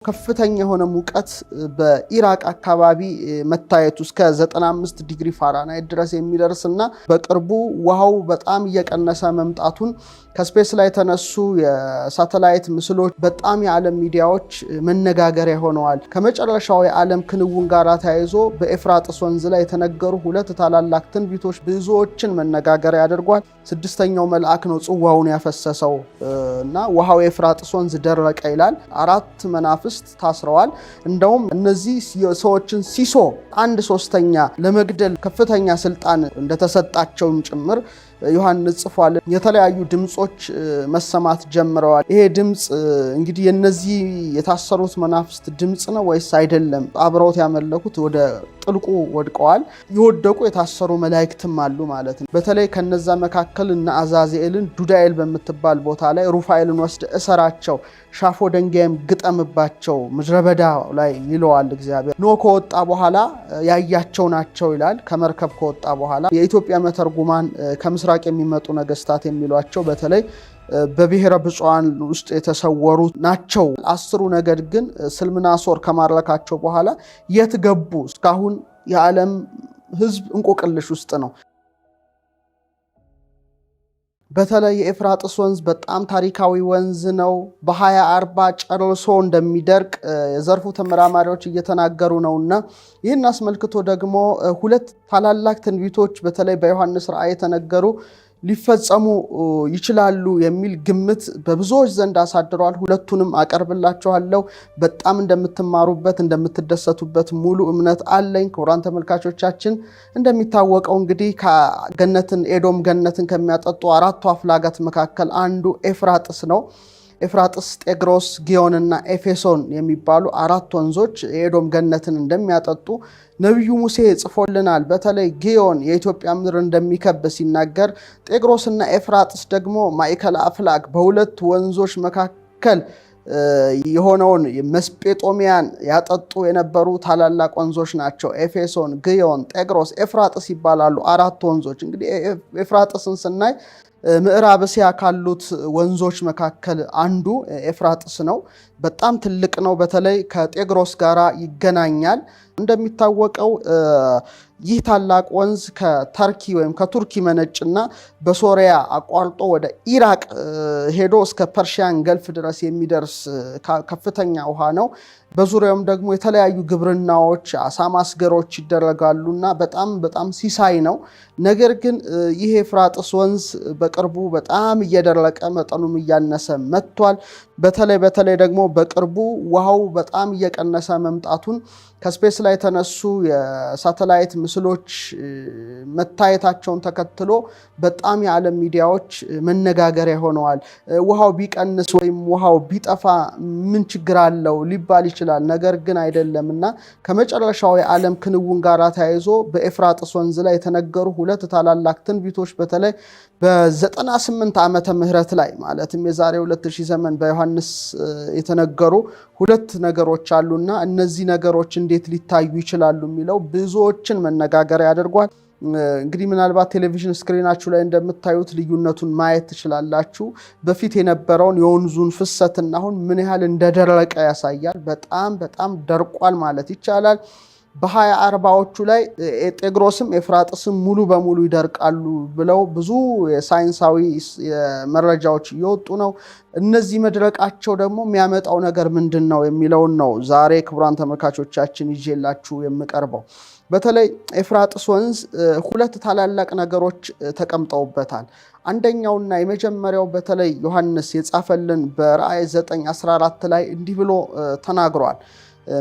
ከፍተኛ የሆነ ሙቀት በኢራቅ አካባቢ መታየቱ እስከ 95 ዲግሪ ፋራናይት ድረስ የሚደርስና በቅርቡ ውሃው በጣም እየቀነሰ መምጣቱን ከስፔስ ላይ ተነሱ የሳተላይት ምስሎች በጣም የዓለም ሚዲያዎች መነጋገሪያ ሆነዋል። ከመጨረሻው የዓለም ክንውን ጋር ተያይዞ በኤፍራጥስ ወንዝ ላይ የተነገሩ ሁለት ታላላቅ ትንቢቶች ብዙዎችን መነጋገሪያ ያደርጓል። ስድስተኛው መልአክ ነው ጽዋውን ያፈሰሰው እና ውሃው የኤፍራጥስ ወንዝ ደረቀ ይላል። አራት መናፍስት ታስረዋል። እንደውም እነዚህ ሰዎችን ሲሶ 1/3 ለመግደል ከፍተኛ ስልጣን እንደተሰጣቸውም ጭምር ዮሐንስ ጽፏል። የተለያዩ ድምጾች መሰማት ጀምረዋል። ይሄ ድምጽ እንግዲህ የነዚህ የታሰሩት መናፍስት ድምጽ ነው ወይስ አይደለም? አብረውት ያመለኩት ወደ ጥልቁ ወድቀዋል። የወደቁ የታሰሩ መላእክትም አሉ ማለት ነው። በተለይ ከነዛ መካከል እነ አዛዚኤልን ዱዳኤል በምትባል ቦታ ላይ ሩፋኤልን ወስደ እሰራቸው፣ ሻፎ ደንጋይም ግጠምባቸው ምድረ በዳ ላይ ይለዋል እግዚአብሔር። ኖህ ከወጣ በኋላ ያያቸው ናቸው ይላል። ከመርከብ ከወጣ በኋላ የኢትዮጵያ መተርጉማን ከምስራቅ የሚመጡ ነገስታት የሚሏቸው በተለይ በብሔረ ብፁዓን ውስጥ የተሰወሩ ናቸው። 10ሩ ነገድ ግን ስልምናሶር ከማረካቸው በኋላ የት ገቡ? እስካሁን የዓለም ሕዝብ እንቆቅልሽ ውስጥ ነው። በተለይ የኤፍራጥስ ወንዝ በጣም ታሪካዊ ወንዝ ነው። በ2040 ጨርሶ እንደሚደርቅ የዘርፉ ተመራማሪዎች እየተናገሩ ነውና ይህን አስመልክቶ ደግሞ ሁለት ታላላቅ ትንቢቶች በተለይ በዮሐንስ ራእይ የተነገሩ ሊፈጸሙ ይችላሉ የሚል ግምት በብዙዎች ዘንድ አሳድሯል። ሁለቱንም አቀርብላችኋለሁ። በጣም እንደምትማሩበት እንደምትደሰቱበት ሙሉ እምነት አለኝ። ክቡራን ተመልካቾቻችን እንደሚታወቀው እንግዲህ ኤዶም ገነትን ከሚያጠጡ 4 አፍላጋት መካከል አንዱ ኤፍራጥስ ነው። ኤፍራጥስ፣ ጤግሮስ፣ ጊዮን እና ኤፌሶን የሚባሉ 4 ወንዞች የኤዶም ገነትን እንደሚያጠጡ ነቢዩ ሙሴ ጽፎልናል። በተለይ ጊዮን የኢትዮጵያ ምድር እንደሚከብ ሲናገር፣ ጤግሮስ እና ኤፍራጥስ ደግሞ ማዕከለ አፍላግ በሁለት ወንዞች መካከል የሆነውን መስጴጦሚያን ያጠጡ የነበሩ ታላላቅ ወንዞች ናቸው። ኤፌሶን፣ ጊዮን፣ ጤግሮስ፣ ኤፍራጥስ ይባላሉ 4 ወንዞች። እንግዲህ ኤፍራጥስን ስናይ ምዕራብ እስያ ካሉት ወንዞች መካከል አንዱ ኤፍራጥስ ነው። በጣም ትልቅ ነው። በተለይ ከጤግሮስ ጋር ይገናኛል። እንደሚታወቀው ይህ ታላቅ ወንዝ ከተርኪ ወይም ከቱርኪ መነጭና በሶሪያ አቋርጦ ወደ ኢራቅ ሄዶ እስከ ፐርሺያን ገልፍ ድረስ የሚደርስ ከፍተኛ ውሃ ነው። በዙሪያውም ደግሞ የተለያዩ ግብርናዎች፣ አሳ ማስገሮች ይደረጋሉና በጣም ሲሳይ ነው። ነገር ግን ይህ ኤፍራጥስ ወንዝ በቅርቡ በጣም እየደረቀ መጠኑም እያነሰ መጥቷል። በተለይ ደግሞ በቅርቡ ውሃው በጣም እየቀነሰ መምጣቱን ከስፔስ ላይ የተነሱ የሳተላይት ምስሎች መታየታቸውን ተከትሎ በጣም የዓለም ሚዲያዎች መነጋገሪያ ሆነዋል። ውሃው ቢቀንስ ወይም ውሃው ቢጠፋ ምን ችግር አለው ሊባል ይችላል። ነገር ግን አይደለምና ከመጨረሻው የዓለም ክንውን ጋር ተያይዞ በኤፍራጥስ ወንዝ ላይ የተነገሩ ሁለት ታላላቅ ትንቢቶች በተለይ በ98 ዓመተ ምህረት ላይ ማለትም የዛሬ 2000 ዘመን በዮሐንስ የተነገሩ ሁለት ነገሮች አሉና እነዚህ ነገሮች እንዴት ሊታዩ ይችላሉ የሚለው ብዙዎችን መነጋገሪያ ያደርጓል። እንግዲህ ምናልባት ቴሌቪዥን ስክሪናችሁ ላይ እንደምታዩት ልዩነቱን ማየት ትችላላችሁ። በፊት የነበረውን የወንዙን ፍሰትና አሁን ምን ያህል እንደደረቀ ያሳያል። በጣም ደርቋል ማለት ይቻላል። በ2040ዎቹ ላይ ጤግሮስም ኤፍራጥስም ሙሉ በሙሉ ይደርቃሉ ብለው ብዙ የሳይንሳዊ መረጃዎች እየወጡ ነው። እነዚህ መድረቃቸው ደግሞ የሚያመጣው ነገር ምንድን ነው የሚለውን ነው ዛሬ ክቡራን ተመልካቾቻችን ይዤላችሁ የምቀርበው። በተለይ ኤፍራጥስ ወንዝ ሁለት ታላላቅ ነገሮች ተቀምጠውበታል። አንደኛውና የመጀመሪያው በተለይ ዮሐንስ የጻፈልን በራእይ 9:14 ላይ እንዲህ ብሎ ተናግሯል።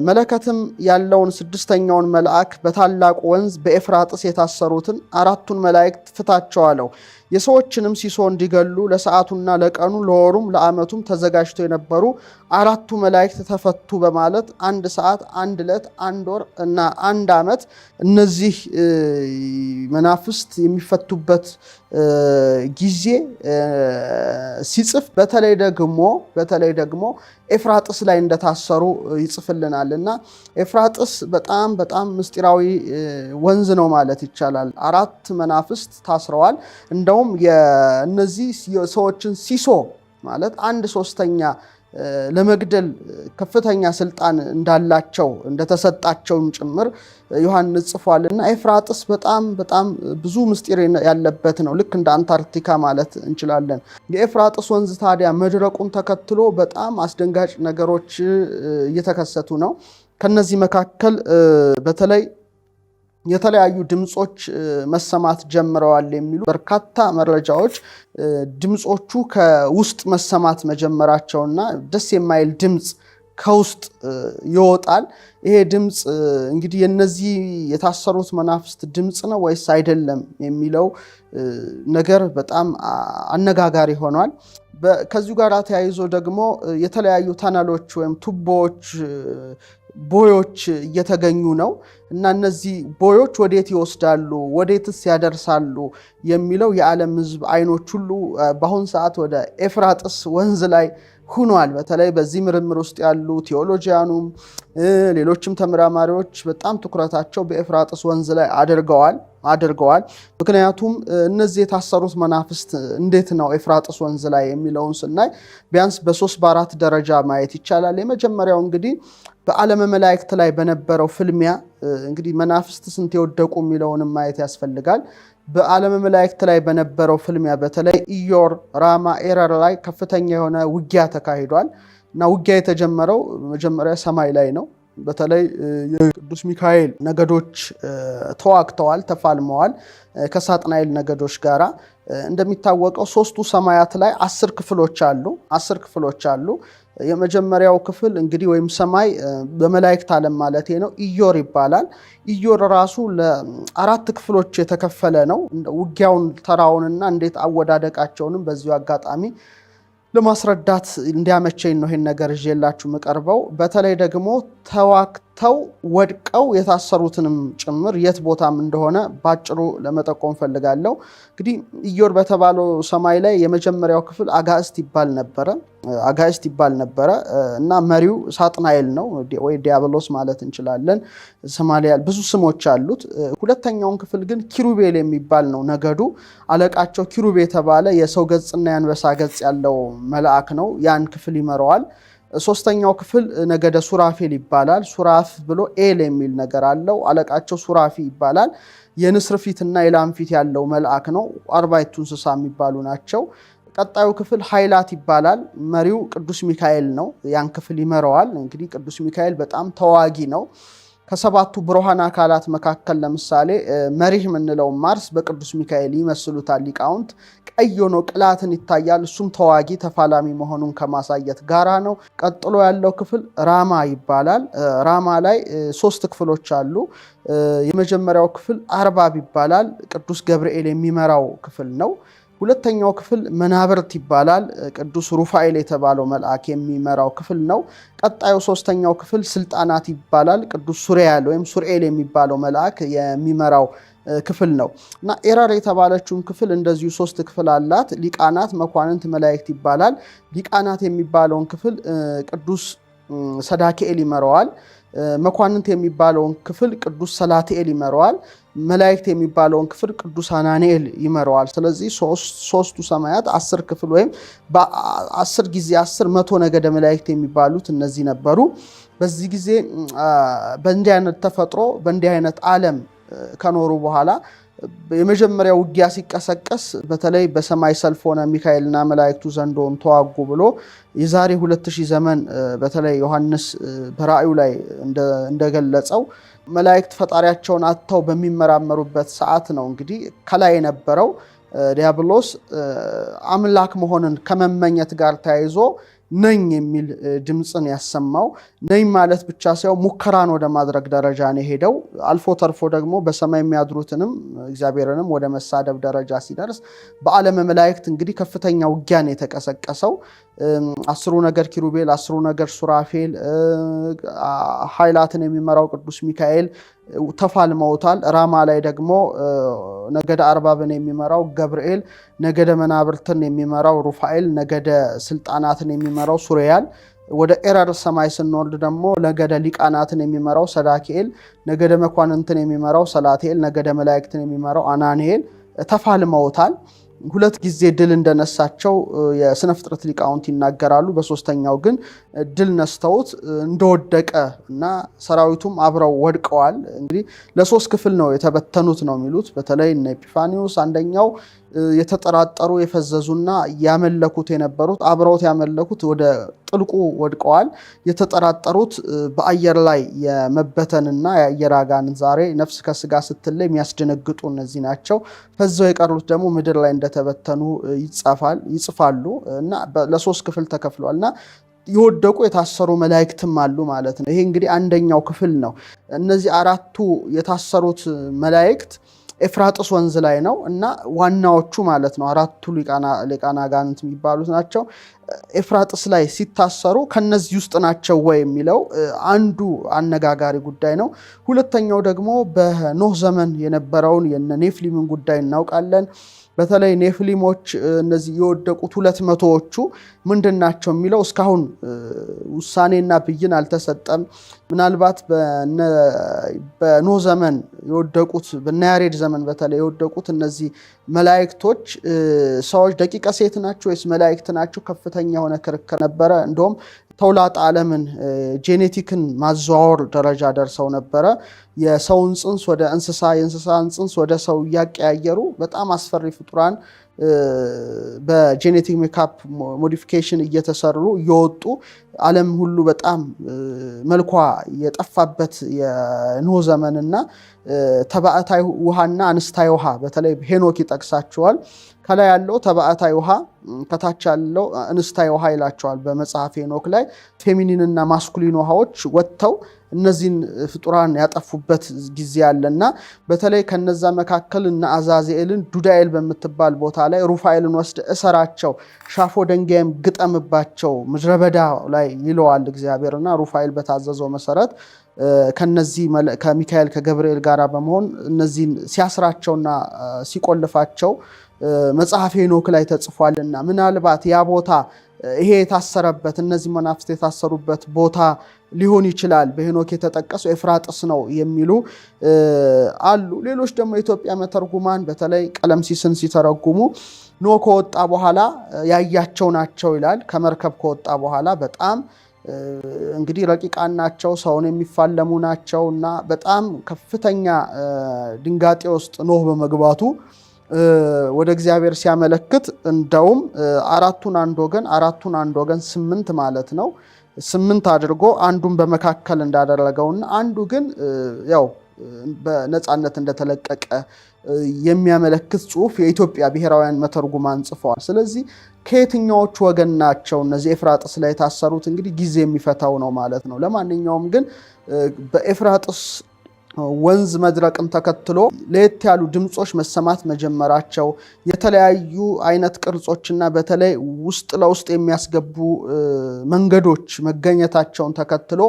መለከትም ያለውን 6ኛውን መልአክ በታላቁ ወንዝ በኤፍራጥስ የታሰሩትን 4ቱን መላእክት ፍታቸው አለው። የሰዎችንም ሲሶ እንዲገሉ ለሰዓቱና ለቀኑ ለወሩም ለዓመቱም ተዘጋጅተው የነበሩ 4ቱ መላእክት ተፈቱ በማለት 1 ሰዓት፣ 1 ዕለት፣ 1 ወር እና 1 ዓመት እነዚህ መናፍስት የሚፈቱበት ጊዜ ሲጽፍ በተለይ ደግሞ ኤፍራጥስ ላይ እንደታሰሩ ይጽፍልናል እና ኤፍራጥስ በጣም ምስጢራዊ ወንዝ ነው ማለት ይቻላል። 4 መናፍስት ታስረዋል። እንደውም የእነዚህ ሰዎችን ሲሶ ማለት 1/3 ለመግደል ከፍተኛ ስልጣን እንዳላቸው እንደተሰጣቸውም ጭምር ዮሐንስ ጽፏልና ኤፍራጥስ በጣም ብዙ ምስጢር ያለበት ነው። ልክ እንደ አንታርክቲካ ማለት እንችላለን። የኤፍራጥስ ወንዝ ታዲያ መድረቁን ተከትሎ በጣም አስደንጋጭ ነገሮች እየተከሰቱ ነው። ከነዚህ መካከል በተለይ የተለያዩ ድምጾች መሰማት ጀምረዋል የሚሉ በርካታ መረጃዎች ድምጾቹ ከውስጥ መሰማት መጀመራቸውና ደስ የማይል ድምጽ ከውስጥ ይወጣል። ይሄ ድምጽ እንግዲህ የነዚህ የታሰሩት መናፍስት ድምጽ ነው ወይስ አይደለም የሚለው ነገር በጣም አነጋጋሪ ሆኗል። ከዚሁ ጋር ተያይዞ ደግሞ የተለያዩ ተነሎች ወይም ቱቦዎች ቦዮች እየተገኙ ነው እና እነዚህ ቦዮች ወዴት ይወስዳሉ ወዴትስ ያደርሳሉ የሚለው የዓለም ሕዝብ አይኖች ሁሉ በአሁን ሰዓት ወደ ኤፍራጥስ ወንዝ ላይ ሆኗል። በተለይ በዚህ ምርምር ውስጥ ያሉ ቴዎሎጂያኑም ሌሎችም ተመራማሪዎች በጣም ትኩረታቸው በኤፍራጥስ ወንዝ ላይ አድርገዋል። ምክንያቱም እነዚህ የታሰሩት መናፍስት እንዴት ነው ኤፍራጥስ ወንዝ ላይ የሚለውን ስናይ ቢያንስ በ3-4 ደረጃ ማየት ይቻላል። የመጀመሪያው እንግዲህ በዓለመ መላእክት ላይ በነበረው ፍልሚያ እንግዲህ መናፍስት ስንት የወደቁ የሚለውንም ማየት ያስፈልጋል። በዓለመ መላእክት ላይ በነበረው ፍልሚያ በተለይ ኢዮር፣ ራማ፣ ኤረር ላይ ከፍተኛ የሆነ ውጊያ ተካሂዷል እና ውጊያ የተጀመረው መጀመሪያ ሰማይ ላይ ነው። በተለይ የቅዱስ ሚካኤል ነገዶች ተዋግተዋል፣ ተፋልመዋል ከሳጥናኤል ነገዶች ጋራ። እንደሚታወቀው ሶስቱ ሰማያት ላይ 10 ክፍሎች አሉ። የመጀመሪያው ክፍል እንግዲህ ወይም ሰማይ በመላእክት ዓለም ማለት ነው ኢዮር ይባላል። ኢዮር ራሱ ለ4 ክፍሎች የተከፈለ ነው። ውጊያውን ተራውንና እንዴት አወዳደቃቸውንም በዚሁ አጋጣሚ ለማስረዳት እንዲያመቸኝ ነው ይሄን ነገር ይዤላችሁ መቀርበው። በተለይ ደግሞ ተዋክተው ወድቀው የታሰሩትንም ጭምር የት ቦታም እንደሆነ ባጭሩ ለመጠቆም ፈልጋለሁ። እንግዲህ ኢዮር በተባለው ሰማይ ላይ የመጀመሪያው ክፍል አጋዕስት ይባል ነበረ እና መሪው ሳጥናኤል ነው ወይ ዲያብሎስ ማለት እንችላለን። ሰማሊያል ብዙ ስሞች አሉት። ሁለተኛውን ክፍል ግን ኪሩቤል የሚባል ነው ነገዱ። አለቃቸው ኪሩቤ የተባለ የሰው ገጽና የአንበሳ ገጽ ያለው መልአክ ነው። ያን ክፍል ይመራዋል። ሶስተኛው ክፍል ነገደ ሱራፌል ይባላል። ሱራፍ ብሎ ኤል የሚል ነገር አለው። አለቃቸው ሱራፊ ይባላል። የንስር ፊትና የላም ፊት ያለው መልአክ ነው። 40ቱ እንስሳ የሚባሉ ናቸው። ቀጣዩ ክፍል ኃይላት ይባላል። መሪው ቅዱስ ሚካኤል ነው። ያን ክፍል ይመራዋል። እንግዲህ ቅዱስ ሚካኤል በጣም ተዋጊ ነው። ከሰባቱ ብሩሃን አካላት መካከል ለምሳሌ መሪህ የምንለው ማርስ በቅዱስ ሚካኤል ይመስሉታል ሊቃውንት። ቀይ ሆኖ ቅላትን ይታያል። እሱም ተዋጊ ተፋላሚ መሆኑን ከማሳየት ጋራ ነው። ቀጥሎ ያለው ክፍል ራማ ይባላል። ራማ ላይ 3 ክፍሎች አሉ። የመጀመሪያው ክፍል አርባብ ይባላል። ቅዱስ ገብርኤል የሚመራው ክፍል ነው። ሁለተኛው ክፍል መናብርት ይባላል። ቅዱስ ሩፋኤል የተባለው መልአክ የሚመራው ክፍል ነው። ቀጣዩ ሶስተኛው ክፍል ስልጣናት ይባላል። ቅዱስ ሱሪያል ወይም ሱርኤል የሚባለው መልአክ የሚመራው ክፍል ነው እና ኤረር የተባለችውን ክፍል እንደዚሁ 3 ክፍል አላት። ሊቃናት፣ መኳንንት፣ መላእክት ይባላል። ሊቃናት የሚባለውን ክፍል ቅዱስ ሰዳክኤል ይመራዋል። መኳንንት የሚባለውን ክፍል ቅዱስ ሰላትኤል ይመራዋል። መላእክት የሚባለውን ክፍል ቅዱስ አናንኤል ይመራዋል። ስለዚህ ሶስቱ ሰማያት 10 ክፍል ወይም በ10 ጊዜ 10 መቶ ነገደ መላእክት የሚባሉት እነዚህ ነበሩ። በዚህ ጊዜ በእንዲህ አይነት ተፈጥሮ በእንዲህ አይነት ዓለም ከኖሩ በኋላ የመጀመሪያው ውጊያ ሲቀሰቀስ በተለይ በሰማይ ሰልፍ ሆነ ሚካኤልና መላእክቱ ዘንዶን ተዋጉ ብሎ የዛሬ 2000 ዘመን በተለይ ዮሐንስ በራእዩ ላይ እንደገለጸው መላእክት ፈጣሪያቸውን አጥተው በሚመራመሩበት ሰዓት ነው እንግዲህ ከላይ የነበረው ዲያብሎስ አምላክ መሆንን ከመመኘት ጋር ተያይዞ ነኝ የሚል ድምጽን ያሰማው። ነኝ ማለት ብቻ ሳይሆን ሙከራን ወደ ማድረግ ደረጃ ነው ሄደው አልፎ ተርፎ ደግሞ በሰማይ የሚያድሩትንም እግዚአብሔርንም ወደ መሳደብ ደረጃ ሲደርስ በዓለመ መላእክት እንግዲህ ከፍተኛ ውጊያ ነው የተቀሰቀሰው። 10ሩ ነገድ ኪሩቤል፣ 10ሩ ነገድ ሱራፌል፣ ኃይላትን የሚመራው ቅዱስ ሚካኤል ተፋልመውታል። ራማ ላይ ደግሞ ነገደ አርባብን የሚመራው ገብርኤል፣ ነገደ መናብርትን የሚመራው ሩፋኤል፣ ነገደ ስልጣናትን የሚመራው ሱሪያል፣ ወደ ኤረር ሰማይ ስንወርድ ደግሞ ነገደ ሊቃናትን የሚመራው ሰዳክኤል፣ ነገደ መኳንንትን የሚመራው ሰላትኤል፣ ነገደ መላእክትን የሚመራው አናንኤል ተፋልመውታል። ሁለት ጊዜ ድል እንደነሳቸው የስነ ፍጥረት ሊቃውንት ይናገራሉ። በሶስተኛው ግን ድል ነስተውት እንደወደቀ እና ሰራዊቱም አብረው ወድቀዋል። እንግዲህ ለሶስት ክፍል ነው የተበተኑት ነው የሚሉት። በተለይ እነ ኤጲፋኒዮስ አንደኛው የተጠራጠሩ የፈዘዙና ያመለኩት የነበሩት አብረውት ያመለኩት ወደ ጥልቁ ወድቀዋል። የተጠራጠሩት በአየር ላይ የመበተንና የአየር አጋንንት ዛሬ ነፍስ ከስጋ ስትለይ የሚያስደነግጡ እነዚህ ናቸው። ፈዘው የቀሩት ደግሞ ምድር ላይ እንደተበተኑ ይጽፋሉ እና ለሶስት ክፍል ተከፍሏል እና የወደቁ የታሰሩ መላእክትም አሉ ማለት ነው። ይሄ እንግዲህ አንደኛው ክፍል ነው። እነዚህ አራቱ የታሰሩት መላእክት ኤፍራጥስ ወንዝ ላይ ነው እና ዋናዎቹ ማለት ነው አራቱ ሊቃነ አጋንንት የሚባሉት ናቸው። ኤፍራጥስ ላይ ሲታሰሩ ከነዚህ ውስጥ ናቸው ወይ የሚለው አንዱ አነጋጋሪ ጉዳይ ነው። ሁለተኛው ደግሞ በኖህ ዘመን የነበረውን የኔፍሊምን ጉዳይ እናውቃለን። በተለይ ኔፍሊሞች እነዚህ የወደቁት 200ዎቹ ምንድናቸው የሚለው እስካሁን ውሳኔና ብይን አልተሰጠም። ምናልባት በኖህ ዘመን የወደቁት በናያሬድ ዘመን በተለይ የወደቁት እነዚህ መላእክቶች ሰዎች ደቂቀ ሴት ናቸው ወይስ መላእክት ናቸው? ከፍተኛ የሆነ ክርክር ነበረ። እንደውም ተውላጠ ዓለምን ጄኔቲክን ማዘዋወር ደረጃ ደርሰው ነበረ። የሰውን ጽንስ ወደ እንስሳ የእንስሳን ጽንስ ወደ ሰው እያቀያየሩ በጣም አስፈሪ ፍጡራን በጄኔቲክ ሜካፕ ሞዲፊኬሽን እየተሰሩ እየወጡ ዓለም ሁሉ በጣም መልኳ የጠፋበት የኖህ ዘመንና ተባዕታይ ውሃና አንስታይ ውሃ በተለይ ሄኖክ ይጠቅሳቸዋል። ከላይ ያለው ተባዕታይ ውሃ ከታች ያለው አንስታይ ውሃ ይላቸዋል በመጽሐፍ ሄኖክ ላይ። ፌሚኒንና ማስኩሊን ውሃዎች ወጥተው እነዚህን ፍጡራን ያጠፉበት ጊዜ አለና በተለይ ከነዛ መካከል እነ አዛዚኤልን ዱዳኤል በምትባል ቦታ ላይ ሩፋኤልን ወስደ እሰራቸው፣ ሻፎ ደንጋይም ግጠምባቸው ምድረ በዳ ላይ ይለዋል እግዚአብሔርና ሩፋኤል በታዘዘው መሰረት ከነዚህ ከሚካኤል ከገብርኤል ጋር በመሆን እነዚህን ሲያስራቸውና ሲቆልፋቸው መጽሐፍ ሄኖክ ላይ ተጽፏልና ምናልባት ያ ቦታ ይሄ የታሰረበት እነዚህ መናፍስት የታሰሩበት ቦታ ሊሆን ይችላል። በሄኖክ የተጠቀሰው ኤፍራጥስ ነው የሚሉ አሉ። ሌሎች ደግሞ የኢትዮጵያ መተርጉማን በተለይ ቀለምሲስን ሲተረጉሙ ኖህ ከወጣ በኋላ ያያቸው ናቸው ይላል። ከመርከብ ከወጣ በኋላ በጣም እንግዲህ ረቂቃን ናቸው፣ ሰውን የሚፋለሙ ናቸው እና በጣም ከፍተኛ ድንጋጤ ውስጥ ኖህ በመግባቱ ወደ እግዚአብሔር ሲያመለክት እንደውም አራቱን አንድ ወገን 8 ማለት ነው 8 አድርጎ አንዱን በመካከል እንዳደረገውና አንዱ ግን ያው በነፃነት እንደተለቀቀ የሚያመለክት ጽሑፍ የኢትዮጵያ ብሔራውያን መተርጉማን ጽፈዋል። ስለዚህ ከየትኛዎቹ ወገን ናቸው እነዚህ ኤፍራጥስ ላይ የታሰሩት? እንግዲህ ጊዜ የሚፈታው ነው ማለት ነው። ለማንኛውም ግን በኤፍራጥስ ወንዝ መድረቅን ተከትሎ ለየት ያሉ ድምጾች መሰማት መጀመራቸው የተለያዩ አይነት ቅርጾችና በተለይ ውስጥ ለውስጥ የሚያስገቡ መንገዶች መገኘታቸውን ተከትሎ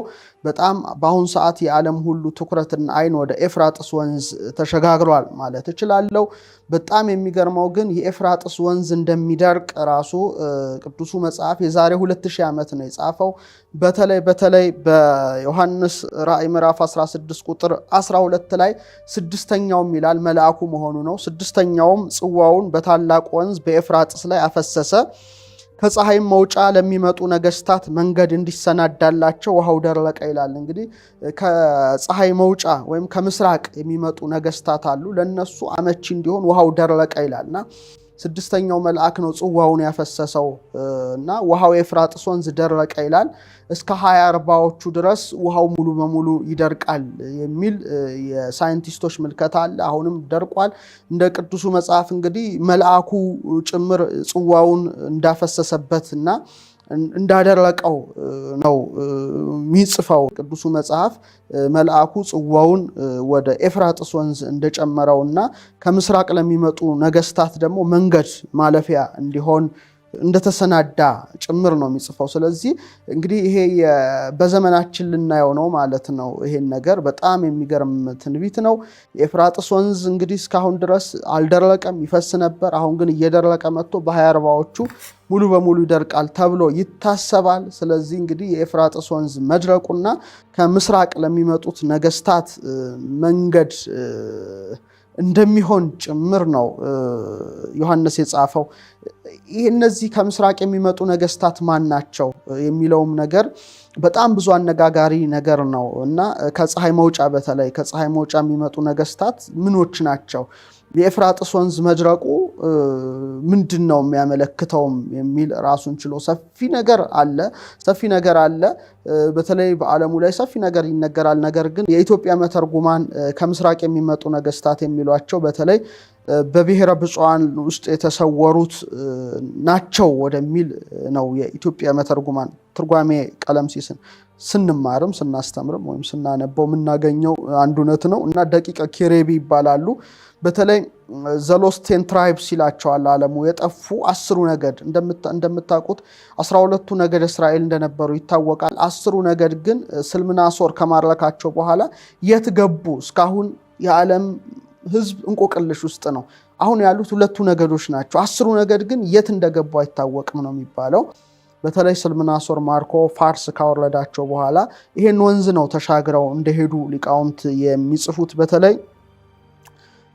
በጣም በአሁን ሰዓት የዓለም ሁሉ ትኩረትና አይን ወደ ኤፍራጥስ ወንዝ ተሸጋግሯል ማለት እችላለሁ። በጣም የሚገርመው ግን የኤፍራጥስ ወንዝ እንደሚደርቅ ራሱ ቅዱሱ መጽሐፍ የዛሬ 2000 ዓመት ነው የጻፈው። በተለይ በዮሐንስ ራእይ ምዕራፍ 16 ቁጥር 12 ላይ ስድስተኛውም ይላል መልአኩ መሆኑ ነው። ስድስተኛውም ጽዋውን በታላቅ ወንዝ በኤፍራጥስ ላይ አፈሰሰ። ከፀሐይም መውጫ ለሚመጡ ነገስታት መንገድ እንዲሰናዳላቸው ውሃው ደረቀ ይላል። እንግዲህ ከፀሐይ መውጫ ወይም ከምስራቅ የሚመጡ ነገስታት አሉ፣ ለነሱ አመቺ እንዲሆን ውሃው ደረቀ ይላልና ስድስተኛው መልአክ ነው ጽዋውን ያፈሰሰው እና ውሃው የኤፍራጥስ ወንዝ ደረቀ ይላል። እስከ 2040ዎቹ ድረስ ውሃው ሙሉ በሙሉ ይደርቃል የሚል የሳይንቲስቶች ምልከታ አለ። አሁንም ደርቋል። እንደ ቅዱሱ መጽሐፍ እንግዲህ መልአኩ ጭምር ጽዋውን እንዳፈሰሰበት እና እንዳደረቀው ነው የሚጽፈው ቅዱሱ መጽሐፍ። መልአኩ ጽዋውን ወደ ኤፍራጥስ ወንዝ እንደጨመረውና ከምስራቅ ለሚመጡ ነገስታት ደግሞ መንገድ ማለፊያ እንዲሆን እንደተሰናዳ ጭምር ነው የሚጽፈው። ስለዚህ እንግዲህ ይሄ በዘመናችን ልናየው ነው ማለት ነው። ይሄን ነገር በጣም የሚገርም ትንቢት ነው። የኤፍራጥስ ወንዝ እንግዲህ እስካሁን ድረስ አልደረቀም፣ ይፈስ ነበር። አሁን ግን እየደረቀ መጥቶ በ2040ዎቹ ሙሉ በሙሉ ይደርቃል ተብሎ ይታሰባል። ስለዚህ እንግዲህ የኤፍራጥስ ወንዝ መድረቁና ከምስራቅ ለሚመጡት ነገስታት መንገድ እንደሚሆን ጭምር ነው ዮሐንስ የጻፈው። እነዚህ ከምስራቅ የሚመጡ ነገስታት ማን ናቸው የሚለውም ነገር በጣም ብዙ አነጋጋሪ ነገር ነው እና ከፀሐይ መውጫ በተለይ ከፀሐይ መውጫ የሚመጡ ነገስታት ምኖች ናቸው? የኤፍራጥስ ወንዝ መድረቁ ምንድነው የሚያመለክተውም የሚል ራሱን ችሎ ሰፊ ነገር አለ። በተለይ በዓለሙ ላይ ሰፊ ነገር ይነገራል። ነገር ግን የኢትዮጵያ መተርጉማን ከምስራቅ የሚመጡ ነገስታት የሚሏቸው በተለይ በብሔረ ብፁዓን ውስጥ የተሰወሩት ናቸው ወደሚል ነው የኢትዮጵያ መተርጉማን ትርጓሜ ቀለምሲስን ስንማርም ስናስተምርም ወይም ስናነበው የምናገኘው አንድ እውነት ነው እና ደቂቀ ኬሬቢ ይባላሉ። በተለይ ዘሎስት 10 ትራይብስ ይላቸዋል ዓለሙ የጠፉ 10 ነገድ። እንደምታውቁት 12ቱ ነገድ እስራኤል እንደነበሩ ይታወቃል። 10ሩ ነገድ ግን ስልምናሶር ከማረካቸው በኋላ የት ገቡ? እስካሁን የዓለም ህዝብ እንቆቅልሽ ውስጥ ነው። አሁን ያሉት 2 ነገዶች ናቸው። 10ሩ ነገድ ግን የት እንደገቡ አይታወቅም ነው የሚባለው። በተለይ ስልምናሶር ማርኮ ፋርስ ካወረዳቸው በኋላ ይሄን ወንዝ ነው ተሻግረው እንደሄዱ ሊቃውንት የሚጽፉት። በተለይ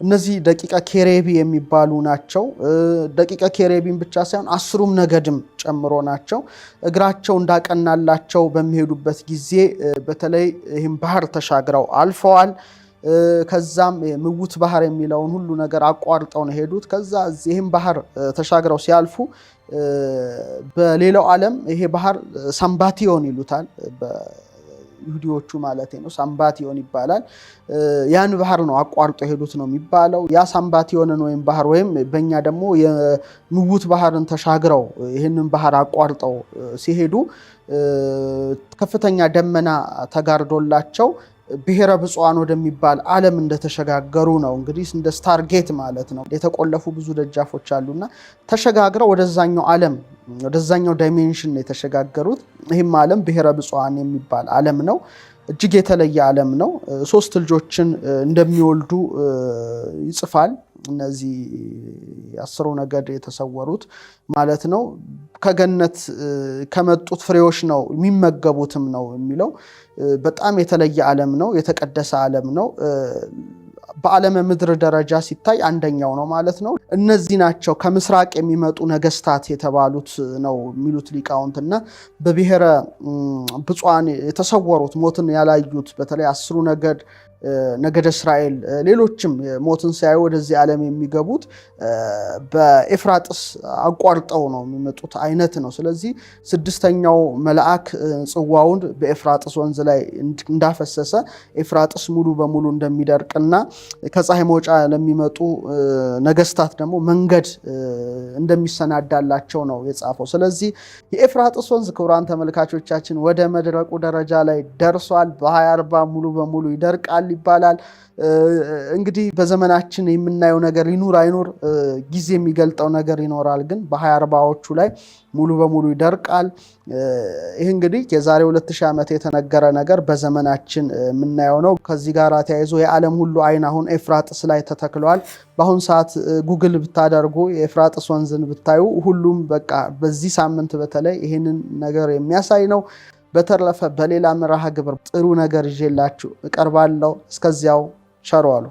እነዚህ ደቂቀ ኬሬቢ የሚባሉ ናቸው። ደቂቀ ኬሬቢን ብቻ ሳይሆን 10ሩም ነገድም ጨምሮ ናቸው። እግራቸው እንዳቀናላቸው በሚሄዱበት ጊዜ በተለይ ይህም ባህር ተሻግረው አልፈዋል። ከዛም ምውት ባህር የሚለውን ሁሉ ነገር አቋርጠው ነው ሄዱት። ከዛ ይህም ባህር ተሻግረው ሲያልፉ በሌላው ዓለም ይሄ ባህር ሳምባቲዮን ይሉታል፣ በይሁዲዎቹ ማለት ነው። ሳምባቲዮን ይባላል። ያን ባህር ነው አቋርጦ ሄዱት ነው የሚባለው። ያ ሳምባቲዮንን ወይም ባህር ወይም በእኛ ደግሞ የምውት ባህርን ተሻግረው ይህንን ባህር አቋርጠው ሲሄዱ ከፍተኛ ደመና ተጋርዶላቸው ብሔረ ብፁዓን ወደሚባል ዓለም እንደተሸጋገሩ ነው። እንግዲህ እንደ ስታርጌት ማለት ነው። የተቆለፉ ብዙ ደጃፎች አሉና ተሸጋግረው ወደዛኛው ዓለም ወደዛኛው ዳይሜንሽን የተሸጋገሩት። ይህም ዓለም ብሔረ ብፁዓን የሚባል ዓለም ነው። እጅግ የተለየ ዓለም ነው። 3 ልጆችን እንደሚወልዱ ይጽፋል። እነዚህ 10ሩ ነገድ የተሰወሩት ማለት ነው። ከገነት ከመጡት ፍሬዎች ነው የሚመገቡትም ነው የሚለው። በጣም የተለየ ዓለም ነው። የተቀደሰ ዓለም ነው። በዓለመ ምድር ደረጃ ሲታይ አንደኛው ነው ማለት ነው። እነዚህ ናቸው ከምስራቅ የሚመጡ ነገስታት የተባሉት ነው የሚሉት ሊቃውንትና በብሔረ ብፁዓን የተሰወሩት ሞትን ያላዩት በተለይ 10ሩ ነገደ እስራኤል ሌሎችም ሞትን ሲያዩ ወደዚህ ዓለም የሚገቡት በኤፍራጥስ አቋርጠው ነው የሚመጡት አይነት ነው። ስለዚህ 6ኛው መልአክ ጽዋውን በኤፍራጥስ ወንዝ ላይ እንዳፈሰሰ ኤፍራጥስ ሙሉ በሙሉ እንደሚደርቅና ከፀሐይ መውጫ ለሚመጡ ነገስታት ደግሞ መንገድ እንደሚሰናዳላቸው ነው የጻፈው። ስለዚህ የኤፍራጥስ ወንዝ ክቡራን ተመልካቾቻችን ወደ መድረቁ ደረጃ ላይ ደርሷል። በ2040 ሙሉ በሙሉ ይደርቃል ይባላል። እንግዲህ በዘመናችን የምናየው ነገር ይኑር አይኑር ጊዜ የሚገልጠው ነገር ይኖራል። ግን በ2040ዎቹ ላይ ሙሉ በሙሉ ይደርቃል። ይህ እንግዲህ የዛሬ 2000 ዓመት የተነገረ ነገር በዘመናችን የምናየው ነው። ከዚህ ጋር ተያይዞ የዓለም ሁሉ አይን አሁን ኤፍራጥስ ላይ ተተክሏል። በአሁን ሰዓት ጉግል ብታደርጉ የኤፍራጥስ ወንዝን ብታዩ ሁሉም በቃ በዚህ ሳምንት በተለይ ይህንን ነገር የሚያሳይ ነው። በተረፈ በሌላ መርሃ ግብር ጥሩ ነገር ይዤላችሁ እቀርባለሁ። እስከዚያው ቸር ዋሉ።